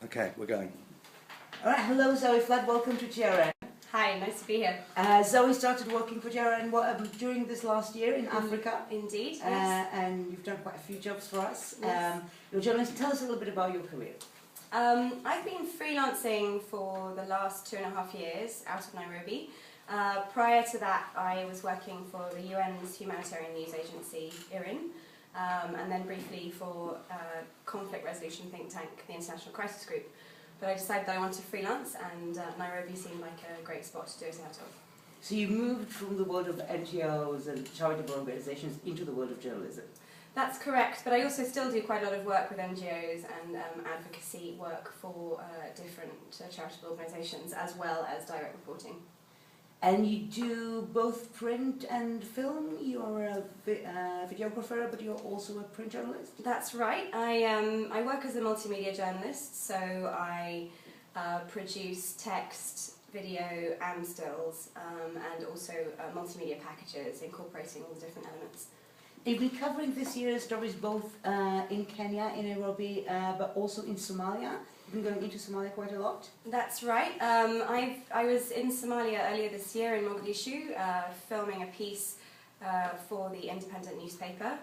Okay, we're going. All right, hello Zoe Flood, welcome to GRN. Hi, nice to be here. Zoe started working for GRN during this last year in Africa. Indeed, yes. And you've done quite a few jobs for us. Yes. You're a journalist. Tell us a little bit about your career. I've been freelancing for the last 2.5 years out of Nairobi. Prior to that, I was working for the UN's humanitarian news agency, IRIN, and then briefly for conflict resolution think tank, the International Crisis Group. But I decided that I wanted to freelance, and Nairobi seemed like a great spot to do it out of. So you moved from the world of NGOs and charitable organizations into the world of journalism. That's correct, but I also still do quite a lot of work with NGOs and advocacy work for different charitable organisations, as well as direct reporting. And you do both print and film. You are a videographer, but you're also a print journalist? That's right. I work as a multimedia journalist, so I produce text, video and stills, and also multimedia packages incorporating all the different elements. You've been covering this year's stories both in Kenya, in Nairobi, but also in Somalia. You've been going into Somalia quite a lot. That's right. I was in Somalia earlier this year in Mogadishu, filming a piece for the Independent newspaper.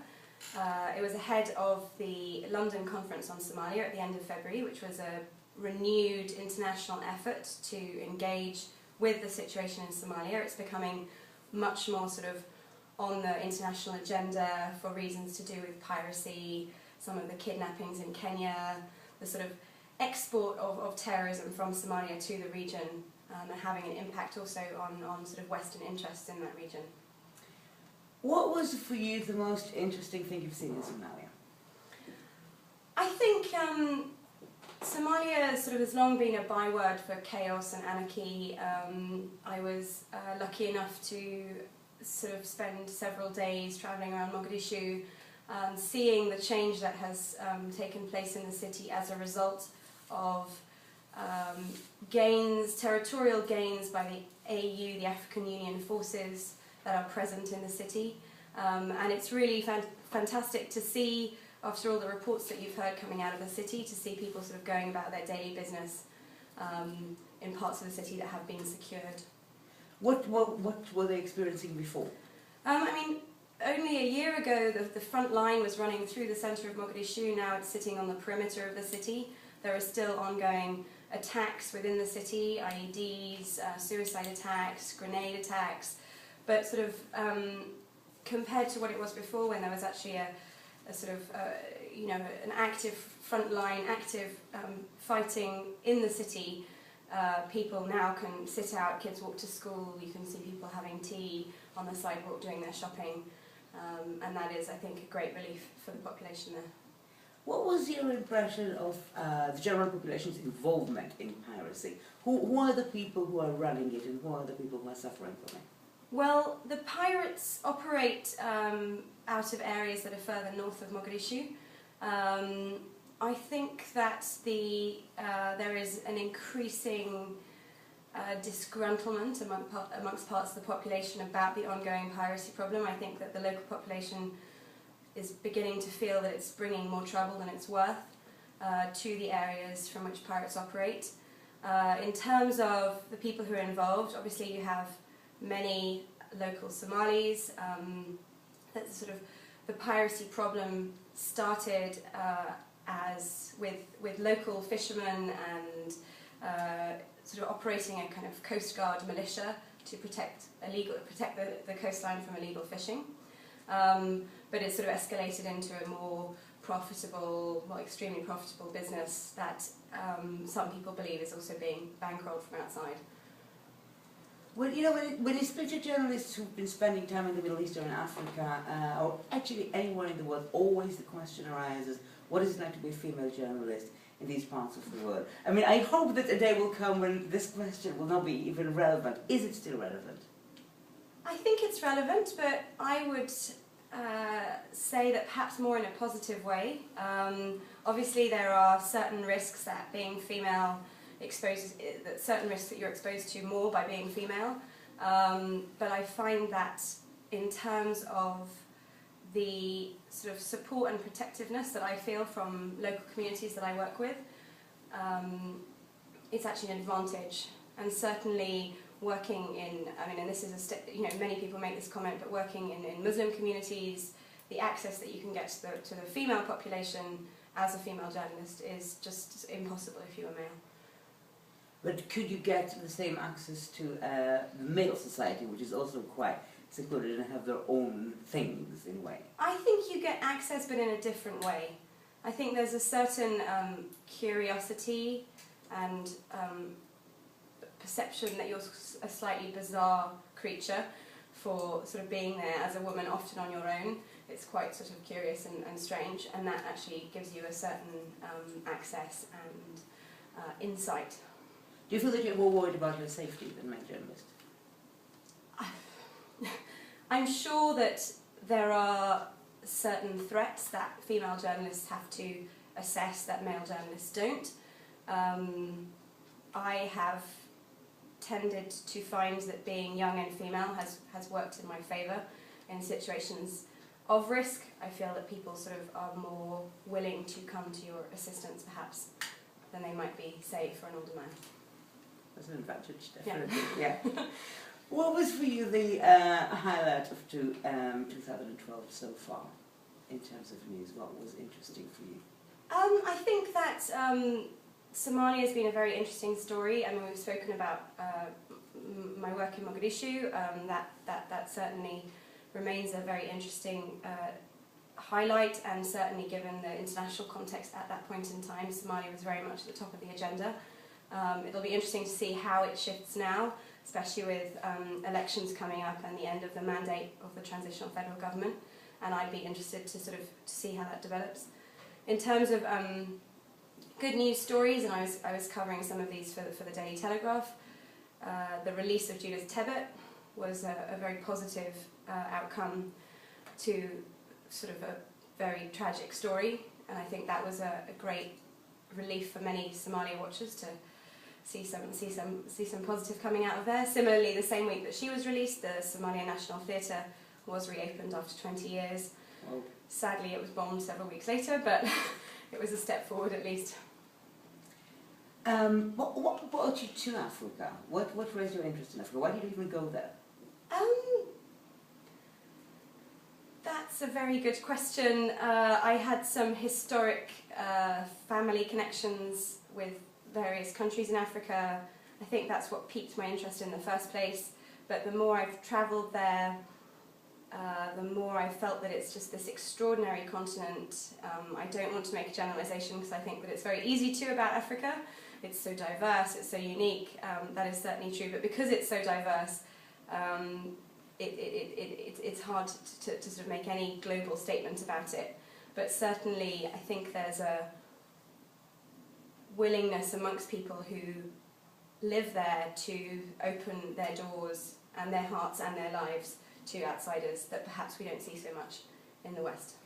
It was ahead of the London Conference on Somalia at the end of February, which was a renewed international effort to engage with the situation in Somalia. It's becoming much more sort of on the international agenda for reasons to do with piracy, some of the kidnappings in Kenya, the sort of export of terrorism from Somalia to the region, and having an impact also on sort of Western interests in that region. What was for you the most interesting thing you've seen in Somalia? I think Somalia sort of has long been a byword for chaos and anarchy. I was lucky enough to sort of spend several days travelling around Mogadishu, seeing the change that has taken place in the city as a result of territorial gains by the AU, the African Union forces that are present in the city. And it's really fantastic to see, after all the reports that you've heard coming out of the city, to see people sort of going about their daily business in parts of the city that have been secured. What were they experiencing before? I mean, only a year ago the front line was running through the centre of Mogadishu. Now it's sitting on the perimeter of the city. There are still ongoing attacks within the city, IEDs, suicide attacks, grenade attacks, but sort of compared to what it was before, when there was actually a sort of an active front line, active fighting in the city. People now can sit out, kids walk to school, you can see people having tea on the sidewalk doing their shopping, and that is, I think, a great relief for the population there. What was your impression of the general population's involvement in piracy? Who are the people who are running it, and who are the people who are suffering from it? Well, the pirates operate out of areas that are further north of Mogadishu. I think that there is an increasing disgruntlement amongst parts of the population about the ongoing piracy problem. I think that the local population is beginning to feel that it's bringing more trouble than it's worth to the areas from which pirates operate. In terms of the people who are involved, obviously you have many local Somalis. That sort of the piracy problem started as with local fishermen and sort of operating a kind of Coast Guard militia to protect the coastline from illegal fishing. But it sort of escalated into a more profitable, extremely profitable business that some people believe is also being bankrolled from outside. Well, when you speak to journalists who've been spending time in the Middle East or in Africa, or actually anywhere in the world, always the question arises, what is it like to be a female journalist in these parts of the world? I mean, I hope that a day will come when this question will not be even relevant. Is it still relevant? I think it's relevant, but I would say that perhaps more in a positive way. Obviously, there are certain risks that being female certain risks that you're exposed to more by being female, but I find that in terms of the sort of support and protectiveness that I feel from local communities that I work with, it's actually an advantage. And certainly working in, I mean, and this is many people make this comment, but working in Muslim communities, the access that you can get to the female population as a female journalist is just impossible if you were male. But could you get the same access to the male society, which is also quite secluded and have their own things in a way? I think you get access, but in a different way. I think there's a certain curiosity and perception that you're a slightly bizarre creature for sort of being there as a woman, often on your own. It's quite sort of curious and strange, and that actually gives you a certain access and insight. Do you feel that you're more worried about your safety than male journalists? I'm sure that there are certain threats that female journalists have to assess that male journalists don't. I have tended to find that being young and female has worked in my favour in situations of risk. I feel that people sort of are more willing to come to your assistance perhaps than they might be, say, for an older man. That's an advantage, definitely. Yeah. What was for you the highlight of 2012 so far in terms of news? What was interesting for you? I think that Somalia has been a very interesting story. I mean, we've spoken about my work in Mogadishu. That certainly remains a very interesting highlight, and certainly given the international context at that point in time, Somalia was very much at the top of the agenda. It'll be interesting to see how it shifts now, especially with elections coming up and the end of the mandate of the transitional federal government, and I'd be interested to sort of see how that develops. In terms of good news stories, and I was covering some of these for the Daily Telegraph, the release of Julius Tebet was a very positive outcome to sort of a very tragic story, and I think that was a great relief for many Somalia watchers to see some positive coming out of there. Similarly, the same week that she was released, the Somalia National Theatre was reopened after 20 years. Well, sadly, it was bombed several weeks later, but it was a step forward at least. What brought you to Africa? What raised your interest in Africa? Why did you even go there? That's a very good question. I had some historic family connections with various countries in Africa. I think that's what piqued my interest in the first place. But the more I've travelled there, the more I felt that it's just this extraordinary continent. I don't want to make a generalisation because I think that it's very easy to about Africa. It's so diverse, it's so unique, that is certainly true. But because it's so diverse, it's hard to sort of make any global statement about it. But certainly I think there's a willingness amongst people who live there to open their doors and their hearts and their lives to outsiders that perhaps we don't see so much in the West.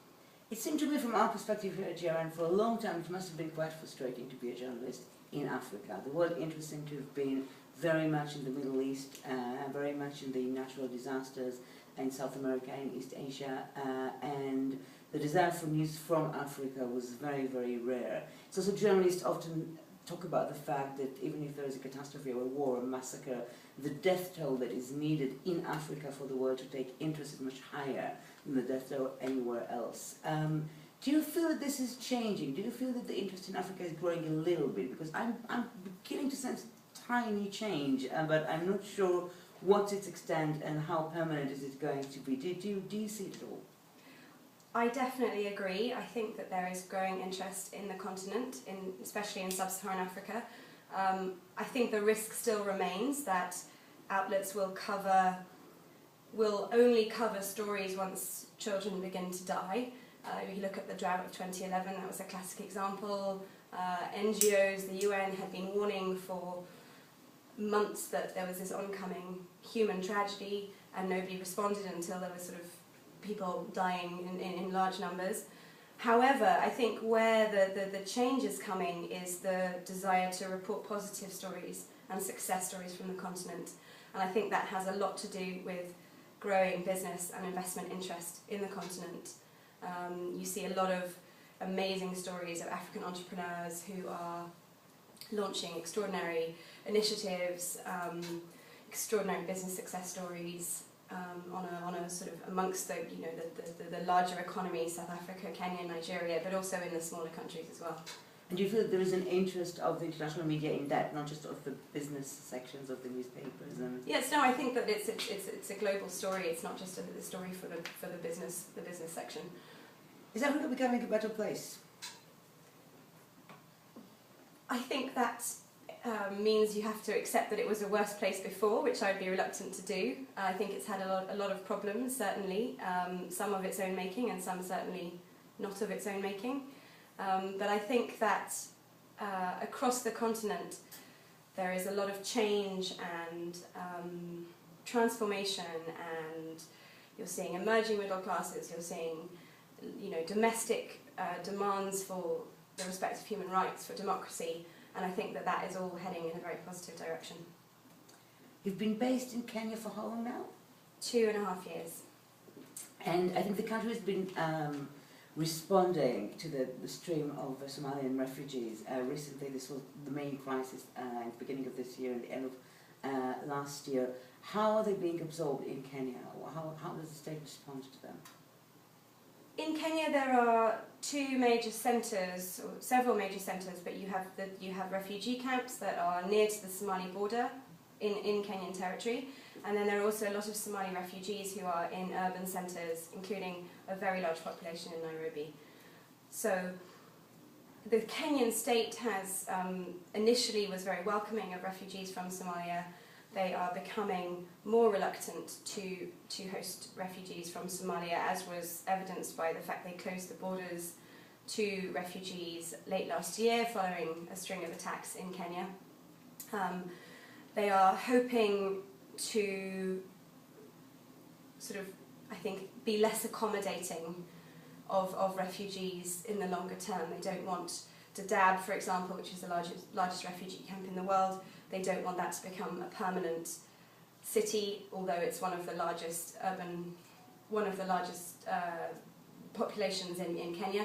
It seemed to me from our perspective here at GRN for a long time it must have been quite frustrating to be a journalist in Africa. The world interesting to have been very much in the Middle East, very much in the natural disasters in South America and East Asia, and the desire for news from Africa was very, very rare. So journalists often talk about the fact that even if there is a catastrophe or a war or a massacre, the death toll that is needed in Africa for the world to take interest is much higher than the death toll anywhere else. Do you feel that this is changing? Do you feel that the interest in Africa is growing a little bit? Because I'm beginning to sense tiny change, but I'm not sure what's its extent and how permanent is it going to be. Do you see it at all? I definitely agree. I think that there is growing interest in the continent, especially in sub-Saharan Africa. I think the risk still remains that outlets will only cover stories once children begin to die. If you look at the drought of 2011, that was a classic example. NGOs, the UN had been warning for months that there was this oncoming human tragedy, and nobody responded until there was sort of people dying in large numbers. However, I think where the change is coming is the desire to report positive stories and success stories from the continent. And I think that has a lot to do with growing business and investment interest in the continent. You see a lot of amazing stories of African entrepreneurs who are launching extraordinary initiatives, extraordinary business success stories on a sort of amongst the the larger economies, South Africa, Kenya, Nigeria, but also in the smaller countries as well. And do you feel there is an interest of the international media in that, not just of the business sections of the newspapers? And Yes, no, I think that it's a global story. It's not just a story for the business section. is Africa becoming a better place? I think that means you have to accept that it was a worse place before, which I'd be reluctant to do. I think it's had a lot of problems, certainly, some of its own making and some certainly not of its own making. But I think that across the continent there is a lot of change and transformation, and you're seeing emerging middle classes, you're seeing domestic demands for the respect of human rights, for democracy, and I think that that is all heading in a very positive direction. You've been based in Kenya for how long now? 2.5 years. And I think the country has been responding to the stream of Somalian refugees. Recently, this was the main crisis at the beginning of this year and the end of last year. How are they being absorbed in Kenya? How does the state respond to them? In Kenya, there are two major centres, or several major centres, but you have refugee camps that are near to the Somali border in Kenyan territory, and then there are also a lot of Somali refugees who are in urban centres, including a very large population in Nairobi. So the Kenyan state has initially was very welcoming of refugees from Somalia. They are becoming more reluctant to host refugees from Somalia, as was evidenced by the fact they closed the borders to refugees late last year following a string of attacks in Kenya. They are hoping to sort of, I think, be less accommodating of refugees in the longer term. They don't want Dadaab, for example, which is the largest refugee camp in the world, they don't want that to become a permanent city, although it's one of the largest populations in Kenya.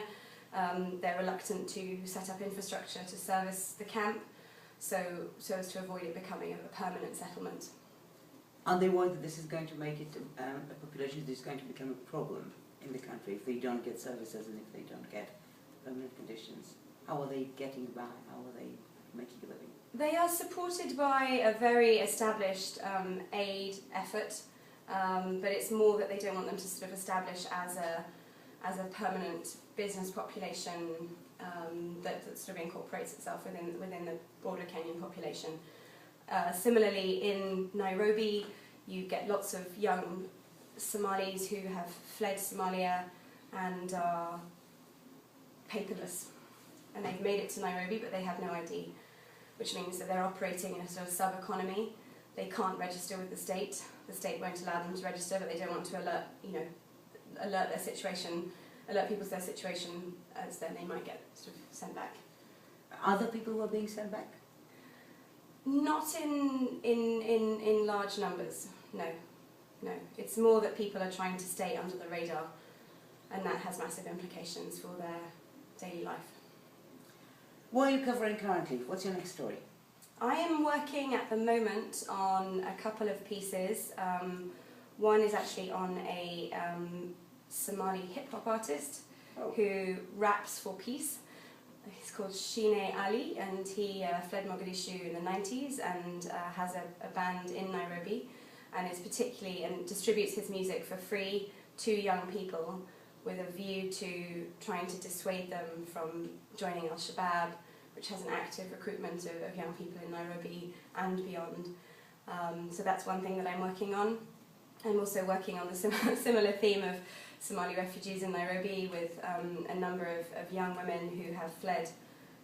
They're reluctant to set up infrastructure to service the camp, so as to avoid it becoming a permanent settlement. Are they worried that this is going to make it a population that is going to become a problem in the country if they don't get services and if they don't get permanent conditions? How are they getting by? How are they making a living? They are supported by a very established aid effort, but it's more that they don't want them to sort of establish as a permanent business population that sort of incorporates itself within the broader Kenyan population. Similarly, in Nairobi, you get lots of young Somalis who have fled Somalia and are paperless. And they've made it to Nairobi, but they have no ID, which means that they're operating in a sort of sub-economy. They can't register with the state. The state won't allow them to register, but they don't want to alert their situation, alert people to their situation, as then they might get sort of sent back. Other people who are being sent back? Not in large numbers, no. It's more that people are trying to stay under the radar, and that has massive implications for their daily life. What are you covering currently? What's your next story? I am working at the moment on a couple of pieces. One is actually on a Somali hip-hop artist who raps for peace. He's called Shine Ali, and he fled Mogadishu in the 90s and has a band in Nairobi, and is and distributes his music for free to young people with a view to trying to dissuade them from joining Al-Shabaab, which has an active recruitment of young people in Nairobi and beyond. So that's one thing that I'm working on. I'm also working on the similar theme of Somali refugees in Nairobi with a number of young women who have fled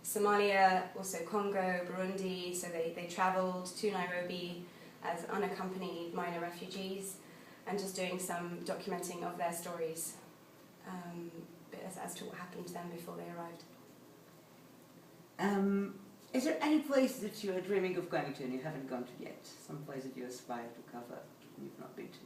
Somalia, also Congo, Burundi, so they travelled to Nairobi as unaccompanied minor refugees, and just doing some documenting of their stories as to what happened to them before they arrived. Is there any place that you are dreaming of going to and you haven't gone to yet? Some place that you aspire to cover and you've not been to?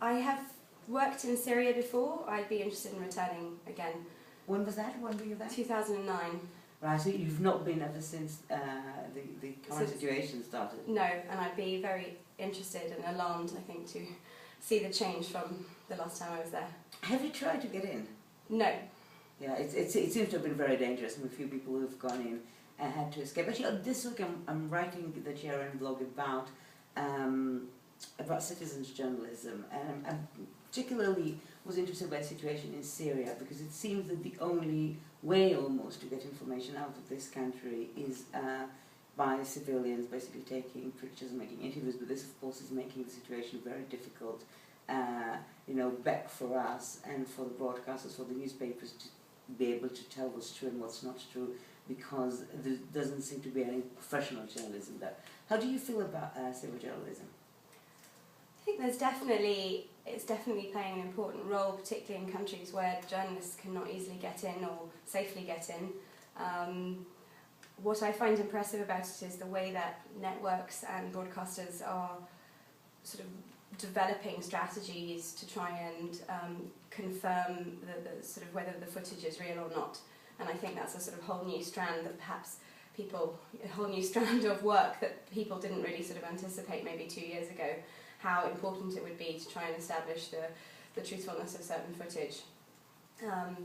I have worked in Syria before. I'd be interested in returning again. When was that? When were you there? 2009. Right, so you've not been ever since the current situation started? No, and I'd be very interested and alarmed, I think, to see the change from the last time I was there. Have you tried to get in? No. Yeah, it seems to have been very dangerous, and a few people who've gone in had to escape. Actually, this week I'm writing the GRN blog about citizens journalism, and I particularly was interested by the situation in Syria, because it seems that the only way almost to get information out of this country is by civilians basically taking pictures and making interviews, but this of course is making the situation very difficult, back for us and for the broadcasters, for the newspapers to be able to tell what's true and what's not true, because there doesn't seem to be any professional journalism there. How do you feel about civil journalism? I think it's definitely playing an important role, particularly in countries where journalists cannot easily get in or safely get in. What I find impressive about it is the way that networks and broadcasters are sort of developing strategies to try and confirm the sort of whether the footage is real or not. And I think that's a sort of whole new strand that perhaps a whole new strand of work that people didn't really sort of anticipate maybe 2 years ago, how important it would be to try and establish the truthfulness of certain footage.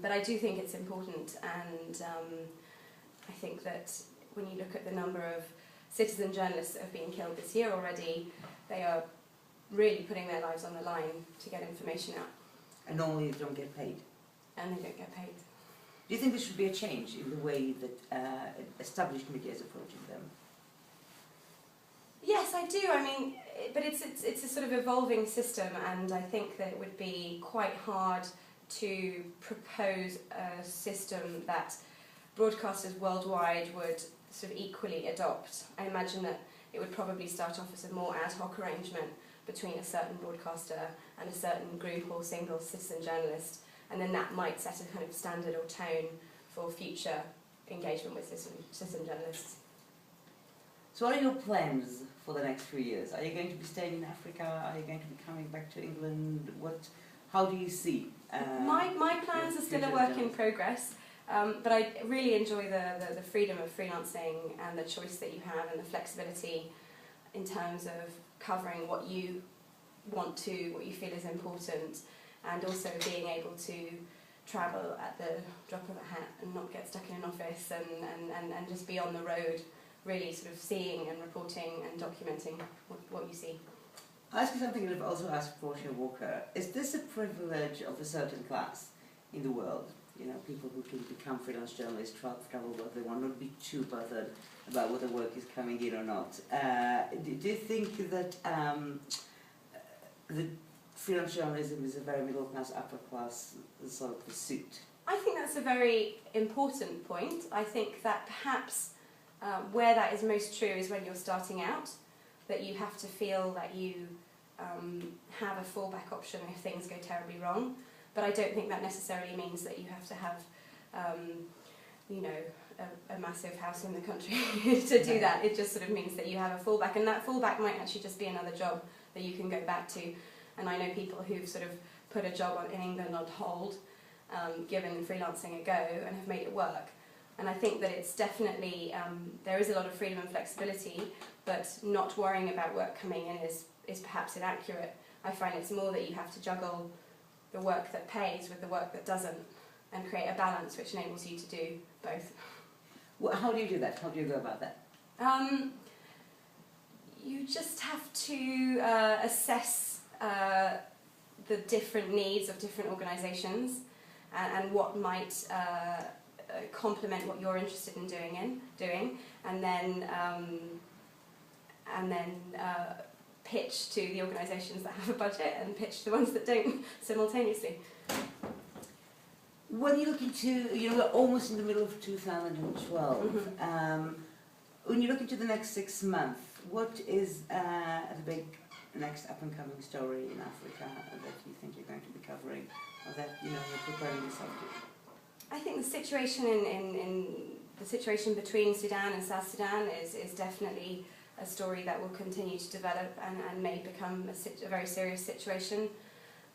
But I do think it's important, and I think that when you look at the number of citizen journalists that have been killed this year already, they are really putting their lives on the line to get information out. And normally they don't get paid. And they don't get paid. Do you think there should be a change in the way that established media is approaching them? Yes, I do. I mean, but it's a sort of evolving system, and I think that it would be quite hard to propose a system that broadcasters worldwide would sort of equally adopt. I imagine that it would probably start off as a more ad hoc arrangement between a certain broadcaster and a certain group or single citizen journalist, and then that might set a kind of standard or tone for future engagement with citizen journalists. So what are your plans for the next few years? Are you going to be staying in Africa? Are you going to be coming back to England? How do you see? My plans are still a work in progress, but I really enjoy the freedom of freelancing and the choice that you have and the flexibility in terms of covering what you want to, what you feel is important, and also being able to travel at the drop of a hat and not get stuck in an office and just be on the road, really sort of seeing and reporting and documenting what you see. I'll ask you something that I've also asked Portia Walker. Is this a privilege of a certain class in the world? You know, people who can become freelance journalists, travel where they want, not be too bothered about whether work is coming in or not. Do you think that the freelance journalism is a very middle class, upper class sort of pursuit? I think that's a very important point. I think that perhaps where that is most true is when you're starting out, that you have to feel that you have a fallback option if things go terribly wrong. But I don't think that necessarily means that you have to have, a massive house in the country to do that. It just sort of means that you have a fallback, and that fallback might actually just be another job that you can go back to. And I know people who've sort of put a job in England on hold, given freelancing a go, and have made it work. And I think that it's definitely, there is a lot of freedom and flexibility, but not worrying about work coming in is perhaps inaccurate. I find it's more that you have to juggle the work that pays with the work that doesn't, and create a balance which enables you to do both. Well, how do you do that? How do you go about that? You just have to assess the different needs of different organisations and what might complement what you're interested in doing, and then pitch to the organisations that have a budget and pitch to the ones that don't simultaneously. When you look into, we're almost in the middle of 2012. Mm-hmm. When you look into the next 6 months, what is the big next up-and-coming story in Africa that you think you're going to be covering, or that you're preparing yourself to? I think the situation in the situation between Sudan and South Sudan is definitely a story that will continue to develop and may become a very serious situation.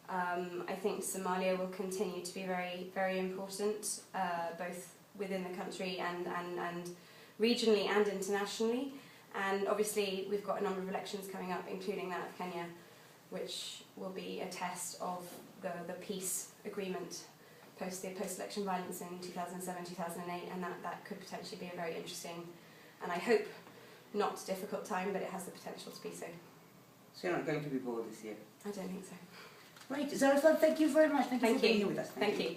I think Somalia will continue to be very, very important, both within the country and regionally and internationally. And obviously we've got a number of elections coming up, including that of Kenya, which will be a test of the peace agreement post-election violence in 2007, 2008, and that could potentially be a very interesting, and I hope not difficult time, but it has the potential to be so. So you're not going to be bored this year? I don't think so. Right, Zarifat, thank you very much. Thank you for being here with us. Thank you.